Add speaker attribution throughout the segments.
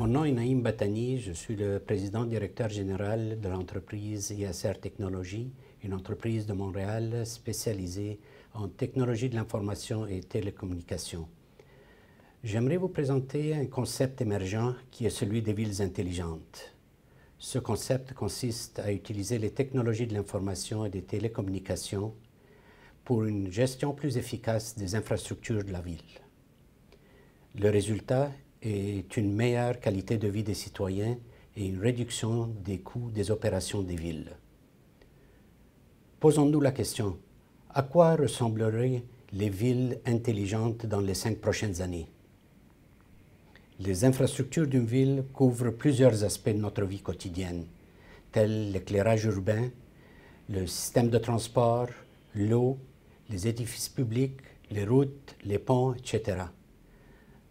Speaker 1: Mon nom est Naïm Batani, je suis le président directeur général de l'entreprise ISR Technologies, une entreprise de Montréal spécialisée en technologie de l'information et télécommunications. J'aimerais vous présenter un concept émergent qui est celui des villes intelligentes. Ce concept consiste à utiliser les technologies de l'information et des télécommunications pour une gestion plus efficace des infrastructures de la ville. Le résultat est une meilleure qualité de vie des citoyens et une réduction des coûts des opérations des villes. Posons-nous la question, à quoi ressembleraient les villes intelligentes dans les 5 prochaines années? Les infrastructures d'une ville couvrent plusieurs aspects de notre vie quotidienne, tels l'éclairage urbain, le système de transport, l'eau, les édifices publics, les routes, les ponts, etc.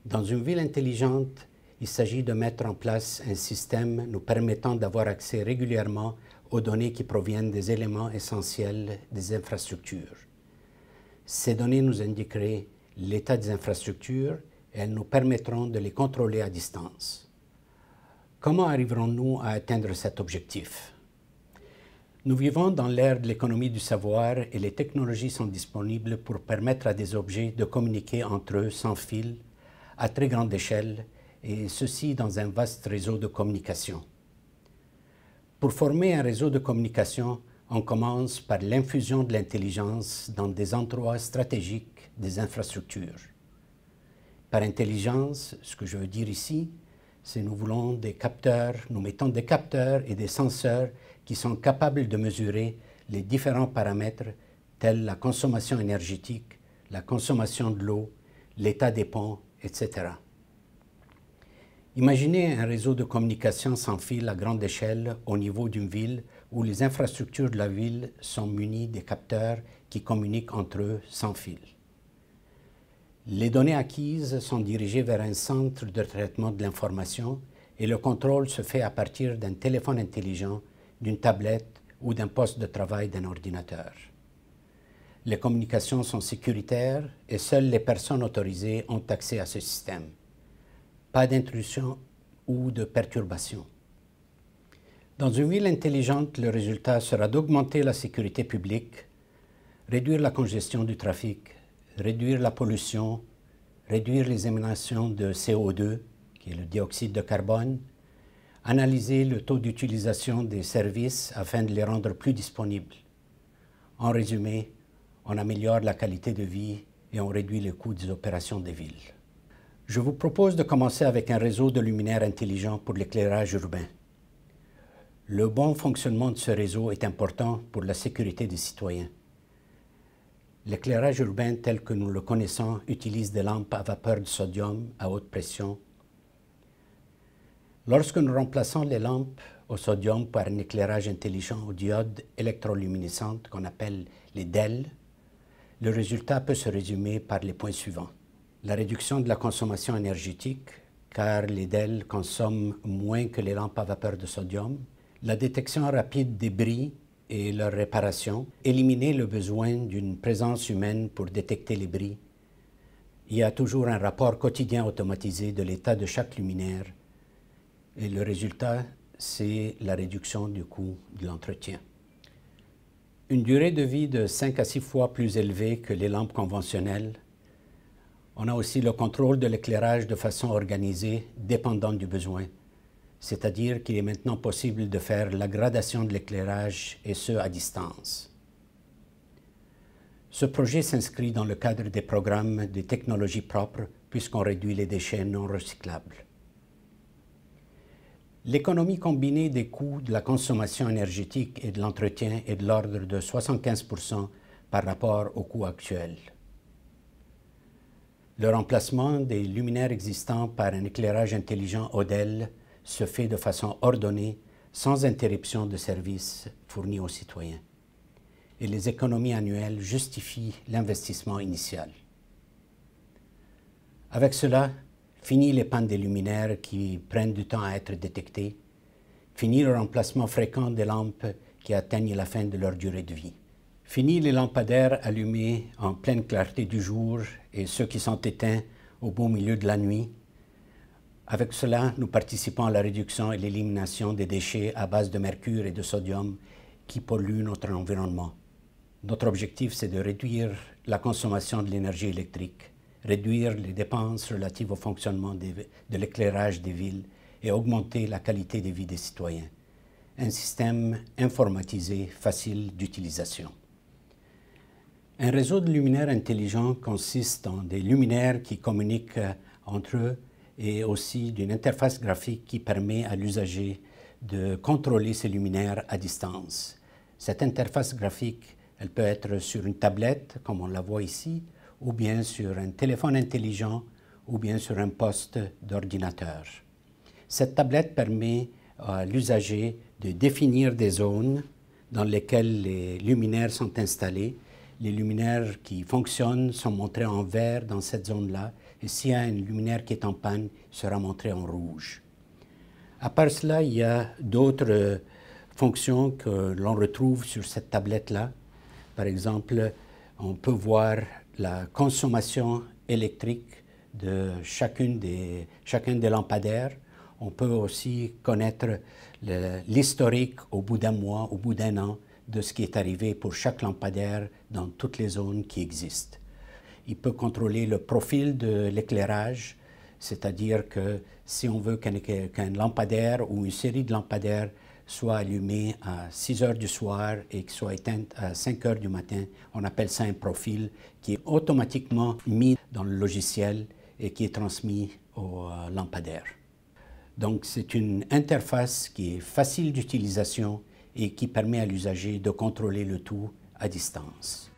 Speaker 1: Dans une ville intelligente, il s'agit de mettre en place un système nous permettant d'avoir accès régulièrement aux données qui proviennent des éléments essentiels des infrastructures. Ces données nous indiqueraient l'état des infrastructures et elles nous permettront de les contrôler à distance. Comment arriverons-nous à atteindre cet objectif? Nous vivons dans l'ère de l'économie du savoir et les technologies sont disponibles pour permettre à des objets de communiquer entre eux sans fil, à très grande échelle, et ceci dans un vaste réseau de communication. Pour former un réseau de communication, on commence par l'infusion de l'intelligence dans des endroits stratégiques des infrastructures. Par intelligence, ce que je veux dire ici, c'est que nous voulons des capteurs, nous mettons des capteurs et des senseurs qui sont capables de mesurer les différents paramètres tels la consommation énergétique, la consommation de l'eau, l'état des ponts, etc. Imaginez un réseau de communication sans fil à grande échelle au niveau d'une ville où les infrastructures de la ville sont munies des capteurs qui communiquent entre eux sans fil. Les données acquises sont dirigées vers un centre de traitement de l'information et le contrôle se fait à partir d'un téléphone intelligent, d'une tablette ou d'un poste de travail d'un ordinateur. Les communications sont sécuritaires et seules les personnes autorisées ont accès à ce système. Pas d'intrusion ou de perturbation. Dans une ville intelligente, le résultat sera d'augmenter la sécurité publique, réduire la congestion du trafic, réduire la pollution, réduire les émanations de CO2, qui est le dioxyde de carbone, analyser le taux d'utilisation des services afin de les rendre plus disponibles. En résumé, on améliore la qualité de vie et on réduit les coûts des opérations des villes. Je vous propose de commencer avec un réseau de luminaires intelligents pour l'éclairage urbain. Le bon fonctionnement de ce réseau est important pour la sécurité des citoyens. L'éclairage urbain tel que nous le connaissons utilise des lampes à vapeur de sodium à haute pression. Lorsque nous remplaçons les lampes au sodium par un éclairage intelligent aux diodes électroluminescentes qu'on appelle les DEL, le résultat peut se résumer par les points suivants. La réduction de la consommation énergétique, car les DEL consomment moins que les lampes à vapeur de sodium, la détection rapide des bris et leur réparation, éliminer le besoin d'une présence humaine pour détecter les bris. Il y a toujours un rapport quotidien automatisé de l'état de chaque luminaire et le résultat, c'est la réduction du coût de l'entretien. Une durée de vie de 5 à 6 fois plus élevée que les lampes conventionnelles. On a aussi le contrôle de l'éclairage de façon organisée, dépendant du besoin. C'est-à-dire qu'il est maintenant possible de faire la gradation de l'éclairage, et ce, à distance. Ce projet s'inscrit dans le cadre des programmes de technologies propres, puisqu'on réduit les déchets non recyclables. L'économie combinée des coûts de la consommation énergétique et de l'entretien est de l'ordre de 75% par rapport au coût actuel. Le remplacement des luminaires existants par un éclairage intelligent ODEL se fait de façon ordonnée, sans interruption de services fournis aux citoyens. Et les économies annuelles justifient l'investissement initial. Avec cela, fini les pannes des luminaires qui prennent du temps à être détectées, fini le remplacement fréquent des lampes qui atteignent la fin de leur durée de vie. Fini les lampadaires allumés en pleine clarté du jour et ceux qui sont éteints au beau milieu de la nuit. Avec cela, nous participons à la réduction et l'élimination des déchets à base de mercure et de sodium qui polluent notre environnement. Notre objectif, c'est de réduire la consommation de l'énergie électrique, réduire les dépenses relatives au fonctionnement de l'éclairage des villes et augmenter la qualité de vie des citoyens. Un système informatisé facile d'utilisation. Un réseau de luminaires intelligents consiste en des luminaires qui communiquent entre eux et aussi d'une interface graphique qui permet à l'usager de contrôler ces luminaires à distance. Cette interface graphique, elle peut être sur une tablette, comme on la voit ici, ou bien sur un téléphone intelligent, ou bien sur un poste d'ordinateur. Cette tablette permet à l'usager de définir des zones dans lesquelles les luminaires sont installés. Les luminaires qui fonctionnent sont montrés en vert dans cette zone-là, et s'il y a un luminaire qui est en panne, il sera montré en rouge. À part cela, il y a d'autres fonctions que l'on retrouve sur cette tablette-là. Par exemple, on peut voir la consommation électrique de chacun des lampadaires. On peut aussi connaître l'historique au bout d'un mois, au bout d'un an, de ce qui est arrivé pour chaque lampadaire dans toutes les zones qui existent. Il peut contrôler le profil de l'éclairage, c'est-à-dire que si on veut qu'un lampadaire ou une série de lampadaires soit allumé à 6 heures du soir et qu'il soit éteint à 5 heures du matin, on appelle ça un profil qui est automatiquement mis dans le logiciel et qui est transmis au lampadaire. Donc c'est une interface qui est facile d'utilisation et qui permet à l'usager de contrôler le tout à distance.